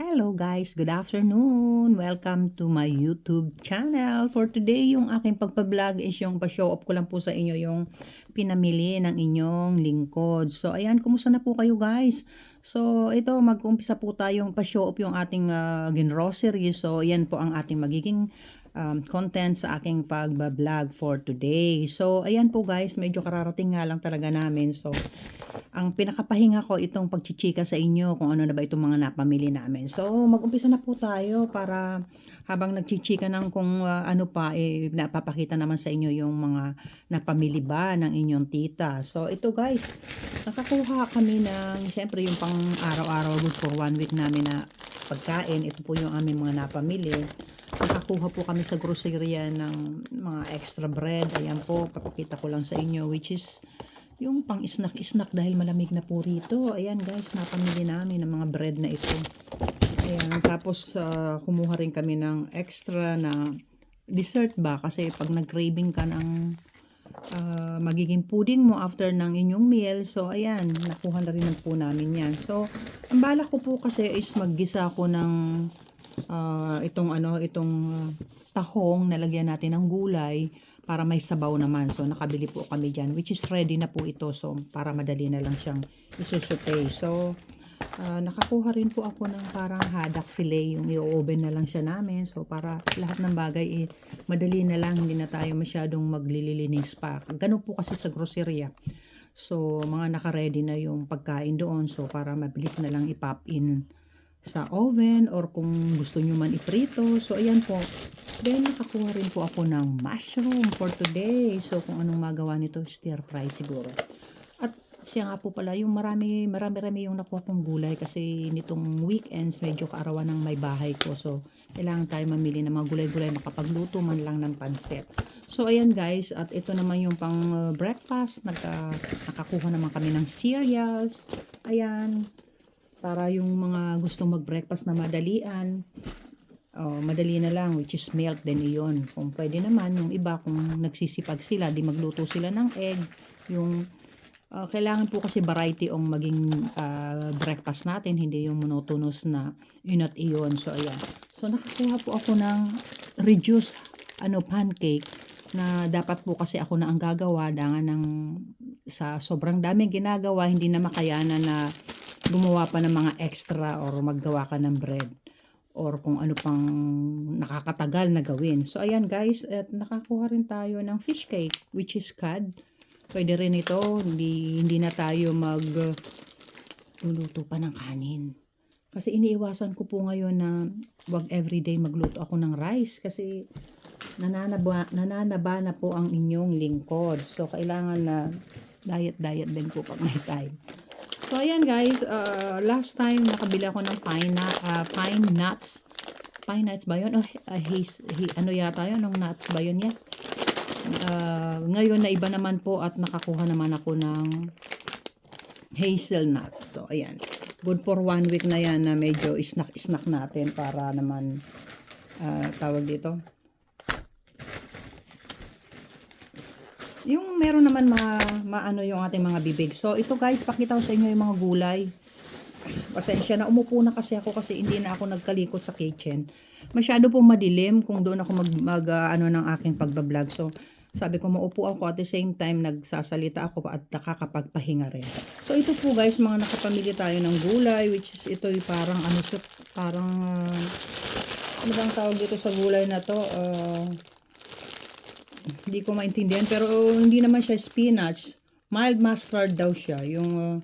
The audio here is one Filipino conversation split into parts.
Hello guys, good afternoon. Welcome to my YouTube channel. For today, yung aking pagpa-vlog is yung pa-show off ko lang po sa inyo yung pinamili ng inyong lingkod. So ayan, kumusta na po kayo guys? So ito, mag-umpisa po tayong pa-show off yung ating grocery. So ayan po ang ating magiging content sa aking pagba-vlog for today. So ayan po guys, medyo kararating nga lang talaga namin. So ang pinakapahinga ko itong pagchichika sa inyo kung ano na ba itong mga napamili namin. So, mag-umpisa na po tayo para habang nagchichika ng kung ano pa, napapakita naman sa inyo yung mga napamili ba ng inyong tita. So, ito guys, nakakuha kami ng, syempre yung pang araw-araw for 1 week namin na pagkain. Ito po yung aming mga napamili. Nakakuha po kami sa grocery ng mga extra bread. Ayan po, papakita ko lang sa inyo, which is yung pang snack dahil malamig na po rito. Ayan guys, napamili namin ng mga bread na ito. Ayan, tapos kumuha rin kami ng extra na dessert ba kasi pag nag-craving ka ng magiging pudding mo after ng inyong meal. So ayan, nakuha na rin po namin yan. So, ang balak ko po kasi is maggisa ako ng itong tahong nalagyan natin ng gulay para may sabaw naman. So, nakabili po kami dyan, which is ready na po ito. So, para madali na lang siyang isusute. So, nakakuha rin po ako ng parang haddock fillet. Yung i-oven na lang siya namin. So, para lahat ng bagay, madali na lang. Hindi na tayo masyadong maglilinis pa. Ganun po kasi sa grocery. So, mga naka-ready na yung pagkain doon. So, para mabilis na lang i-pop in sa oven or kung gusto nyo man iprito. So, ayan po. Then, nakakuha rin po ako ng mushroom for today. So, kung anong magawa nito, stir fry siguro. At siya nga po pala, yung marami yung nakuha kong gulay kasi nitong weekends, medyo kaarawan ng may bahay ko. So, kailangan tayo mamili ng mga gulay-gulay makapagluto man lang ng pansit. So, ayan guys, at ito naman yung pang breakfast. Nakakuha naman kami ng cereals. Ayan, para yung mga gustong mag-breakfast na madalian. Madali na lang, which is milk din iyon. Kung pwede naman, yung iba, kung nagsisipag sila, di magluto sila ng egg. Yung, kailangan po kasi variety ang maging breakfast natin, hindi yung monotonous na yun at iyon. So, ayan. So, nakakuha po ako ng reduced pancake na dapat po kasi ako na ang gagawa. Dangan ng, sa sobrang daming ginagawa, hindi na makayanan na gumawa pa ng mga extra or maggawa ka ng bread or kung ano pang nakakatagal na gawin. So, ayan guys, at nakakuha rin tayo ng fish cake, which is cod. Pwede rin ito, hindi na tayo luluto pa ng kanin. Kasi iniiwasan ko po ngayon na wag everyday magluto ako ng rice kasi nananaba na po ang inyong lingkod. So, kailangan na diet din po pag may time. So, ayan guys, last time nakabili ako ng pine nuts. Pine nuts ba yun? Ano yata yun? Anong nuts ba yun yan? Ngayon na iba naman po at nakakuha naman ako ng hazelnuts. So, ayan. Good for 1 week na yan na medyo snack natin para naman tawag dito. Yung meron naman maano yung ating mga bibig. So, ito guys, pakita ko sa inyo yung mga gulay. Pasensya na, umupo na kasi ako kasi hindi na ako nagkalikot sa kitchen. Masyado po madilim kung doon ako ng aking pagbablog. So, sabi ko maupo ako at the same time nagsasalita ako at nakakapagpahinga rin. So, ito po guys, mga nakapamili tayo ng gulay, which is ito yung parang ano bang tawag dito sa gulay na to? Hindi ko maintindihan pero hindi naman siya spinach, mild mustard daw siya, yung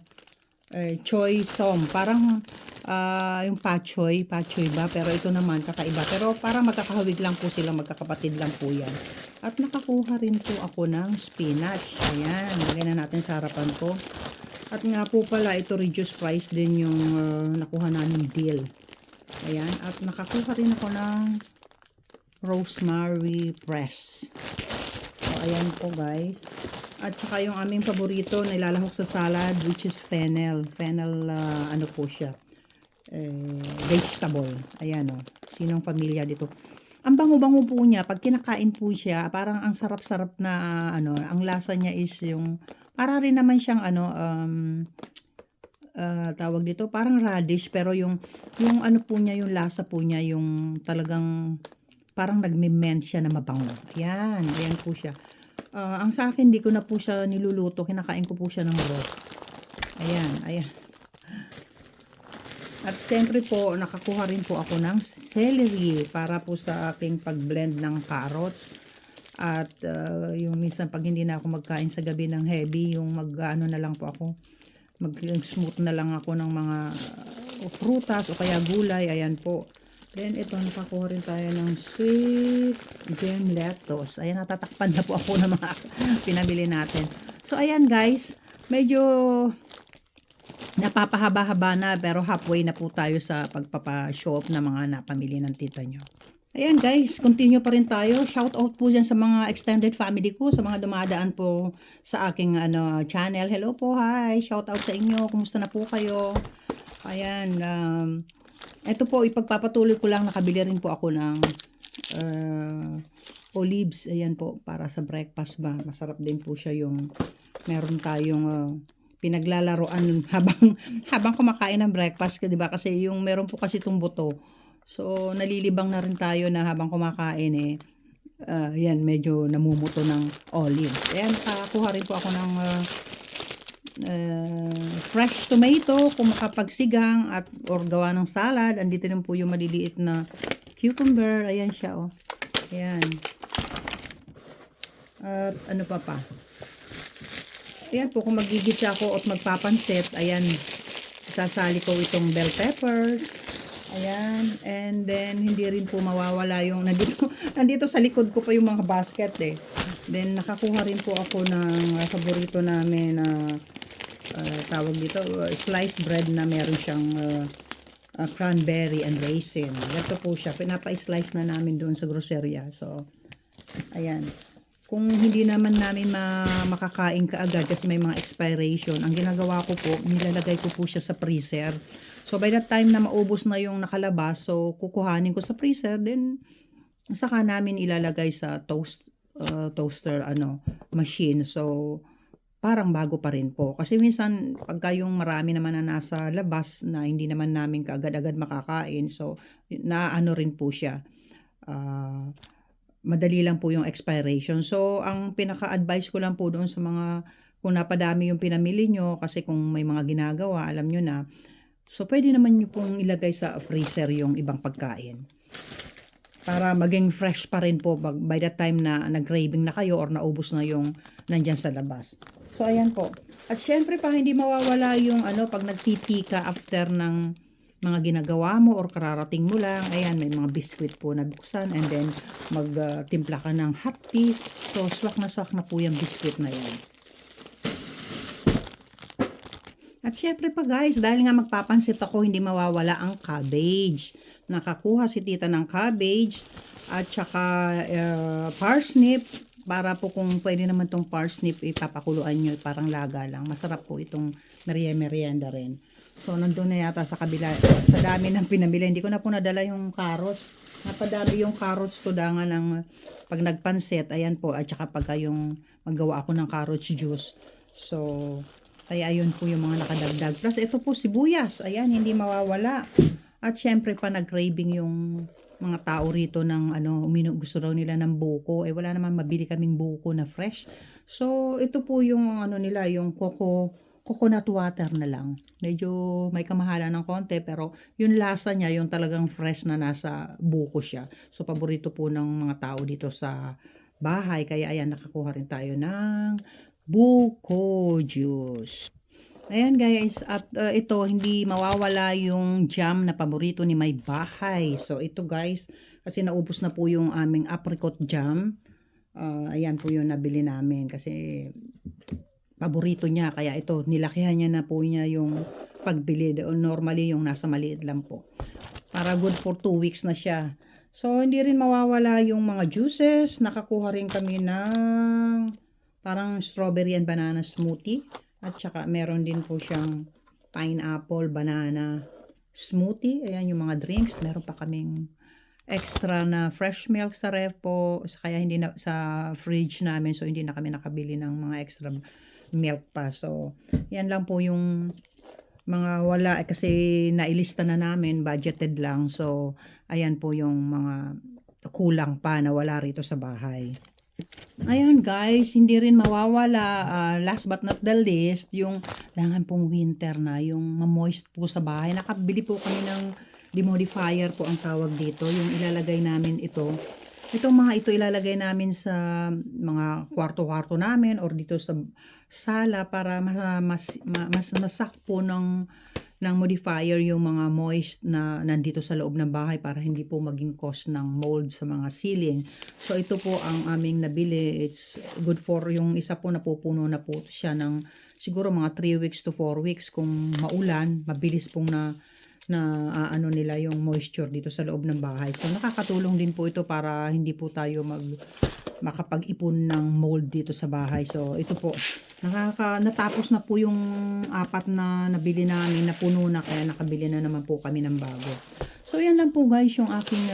choy som, parang yung pachoy ba, pero ito naman kakaiba, pero parang magkakahawig lang po sila, magkakapatid lang po yan. At nakakuha rin po ako ng spinach. Ayan, lagyan na natin sa harapan ko. At nga po pala, ito reduced price din yung nakuha namin deal. Ayan, at nakakuha rin ako ng rosemary press. So, ayan po guys. At saka yung aming paborito na ilalahok sa salad, which is fennel. Fennel, ano po siya? Vegetable. Ayan o. Sinong familiar dito? Ang bango-bango po niya. Pag kinakain po siya, parang ang sarap-sarap na, ang lasa niya is yung, para rin naman siyang, tawag dito, parang radish pero yung ano po niya, yung lasa po niya, yung talagang parang nagme-mint siya na mabango. Ayan, ayan po siya. Ang sa akin, di ko na po siya niluluto, kinakain ko po siya ng raw. Ayan, ayan. At siyempre po, nakakuha rin po ako ng celery para po sa aking pag-blend ng carrots. At yung minsan pag hindi na ako magkain sa gabi ng heavy, yung mag-ano na lang po ako, mag-smooth na lang ako ng mga prutas o kaya gulay. Ayan po. Then ito, nakakuha rin tayo ng sweet gem lettuce. Ayan, natatakpan na po ako ng mga pinabili natin. So ayan guys, medyo napapahaba-haba na pero halfway na po tayo sa pagpapa-show off na mga napamili ng tita nyo. Ayan guys, continue pa rin tayo. Shout out po dyan sa mga extended family ko, sa mga dumadaan po sa aking channel. Hello po, hi! Shout out sa inyo. Kumusta na po kayo? Ayan, ito po, ipagpapatuloy ko lang, nakabili rin po ako ng olives. Ayan po, para sa breakfast ba. Masarap din po siya yung meron tayong pinaglalaroan habang kumakain ng breakfast, 'di ba? Kasi yung meron po kasi itong buto. So nalilibang na rin tayo na habang kumakain yan medyo namumuto ng olives. Ayan, nakakuha rin po ako ng fresh tomato kung makapagsigang at or gawa ng salad. Andito din po yung maliliit na cucumber. Ayan siya, oh. Ayan. At ano pa? Ayan po, kung magigisa ako at magpapansit, ayan, sasali ko itong bell pepper. Ayan, and then hindi rin po mawawala yung nandito sa likod ko pa yung mga basket eh. Then nakakuha rin po ako ng paborito namin na tawag dito, sliced bread na meron siyang cranberry and raisin. Ito po siya, pinapa-slice na namin doon sa groceria. So, ayan. Kung hindi naman namin makakain kaagad kasi may mga expiration, ang ginagawa ko po, nilalagay ko po siya sa freezer. So, by that time na maubos na yung nakalabas, so kukuhanin ko sa freezer, then saka namin ilalagay sa toaster machine. So, parang bago pa rin po. Kasi minsan, pagka yung marami naman na nasa labas na hindi naman namin kaagad-agad makakain, so, naano rin po siya. Madali lang po yung expiration. So, ang pinaka-advice ko lang po doon sa mga, kung napadami yung pinamili nyo, kasi kung may mga ginagawa, alam nyo na, so pwede naman nyo pong ilagay sa freezer yung ibang pagkain. Para maging fresh pa rin po by the time na nag-craving na kayo or naubos na yung nandyan sa labas. So, ayan po. At syempre pa, hindi mawawala yung pag nagtitika after ng mga ginagawa mo or kararating mo lang. Ayan, may mga biscuit po na buksan and then magtimpla ka ng hot tea. So, swak na po yung biscuit na yan. At syempre pa guys, dahil nga magpapansit ako, hindi mawawala ang cabbage. Nakakuha si tita ng cabbage at saka parsnip. Para po kung pwede naman tong parsnip, ipapakuluan nyo, parang laga lang. Masarap po itong merienda rin. So, nandun na yata sa kabila. Sa dami ng pinamili. Hindi ko na po nadala yung carrots. Napadami yung carrots ko da nga ng pag nagpansit. Ayan po. At saka pagka yung maggawa ako ng carrots juice. So, kaya ayun po yung mga nakadagdag. Plus, ito po sibuyas. Ayan, hindi mawawala. At syempre pa nag-craving yung mga tao rito ng gusto daw nila ng buko. Wala naman mabili kaming buko na fresh. So, ito po yung nila, yung coconut water na lang. Medyo may kamahalan ng konti pero yung lasa niya yung talagang fresh na nasa buko siya. So paborito po ng mga tao dito sa bahay. Kaya ayan, nakakuha rin tayo ng buko juice. Ayan guys, at ito hindi mawawala yung jam na paborito ni May Bahay. So ito guys, kasi naubos na po yung aming apricot jam. Ayan po yung nabili namin kasi paborito niya, kaya ito, nilakihan niya na po niya yung pagbili. Normally, yung nasa maliit lang po. Para good for 2 weeks na siya. So, hindi rin mawawala yung mga juices. Nakakuha rin kami ng parang strawberry and banana smoothie. At saka, meron din po siyang pineapple, banana smoothie. Ayan yung mga drinks. Meron pa kaming extra na fresh milk sa ref po. Kaya hindi na sa fridge namin. So, hindi na kami nakabili ng mga extra milk pa. So, yan lang po yung mga wala kasi nailista na namin, budgeted lang. So, ayan po yung mga kulang pa na wala rito sa bahay. Ayun guys, hindi rin mawawala, last but not the least, yung langan pong winter na, yung ma-moist po sa bahay. Nakabili po kami ng dehumidifier po ang tawag dito, yung ilalagay namin ito. Itong mga ito ilalagay namin sa mga kwarto-kwarto namin or dito sa sala para mas masakpo ng modifier yung mga moist na nandito sa loob ng bahay para hindi po maging cause ng mold sa mga ceiling. So ito po ang aming nabili. It's good for yung isa po napupuno na po siya ng siguro mga 3 weeks to 4 weeks kung maulan, mabilis pong ano nila yung moisture dito sa loob ng bahay. So nakakatulong din po ito para hindi po tayo makapag-ipon ng mold dito sa bahay. So ito po, natapos na po yung 4 na nabili namin, napuno na, kaya nakabili na naman po kami ng bago. So yan lang po guys yung aking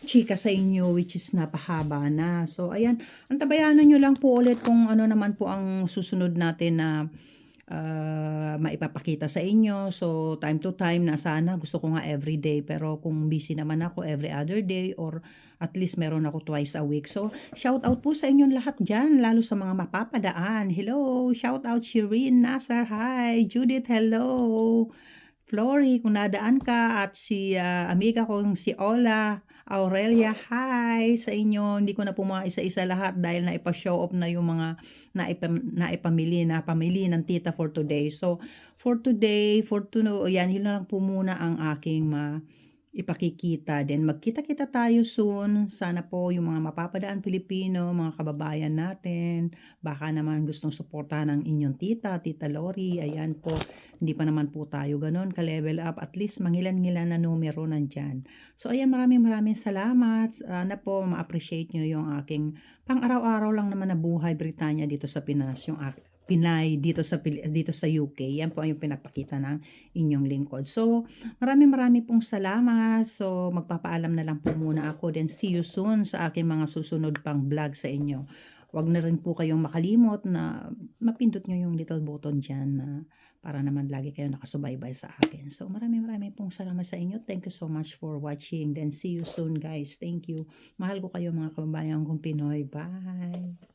chika sa inyo, which is napahaba na. So ayan, antabayanan nyo lang po ulit kung ano naman po ang susunod natin na maipapakita sa inyo. So time to time na sana, gusto ko nga everyday, pero kung busy naman ako, every other day or at least meron ako twice a week. So shout out po sa inyong lahat dyan, lalo sa mga mapapadaan. Hello, shout out Shireen Nasar, hi. Judith, hello. Flory, kung nadaan ka, at si amiga kong si Ola Aurelia, hi sa inyo. Hindi ko na po isa-isa lahat dahil naipa-show off na yung mga pamili ng tita for today. So, for today, yan, yun na lang po muna ang aking ipakikita. Then, magkita-kita tayo soon. Sana po yung mga mapapadaan Pilipino, mga kababayan natin, baka naman gustong suportahan ng inyong Tita Lori, ayan po. Hindi pa naman po tayo ganun, ka-level up. At least, mangilan-ngilan na numero nandyan. So, ayan, maraming salamat. Na po, ma-appreciate nyo yung aking pang-araw-araw lang naman na buhay Britanya dito sa Pinas, yung Pinay dito sa UK. Yan po yung pinapakita ng inyong lingkod. So, maraming pong salamat. So, magpapaalam na lang po muna ako. Then, see you soon sa aking mga susunod pang vlog sa inyo. Huwag na rin po kayong makalimot na mapindot nyo yung little button dyan na para naman lagi kayo nakasubaybay sa akin. So, maraming pong salamat sa inyo. Thank you so much for watching. Then, see you soon guys. Thank you. Mahal ko kayo mga kababayan kong Pinoy. Bye!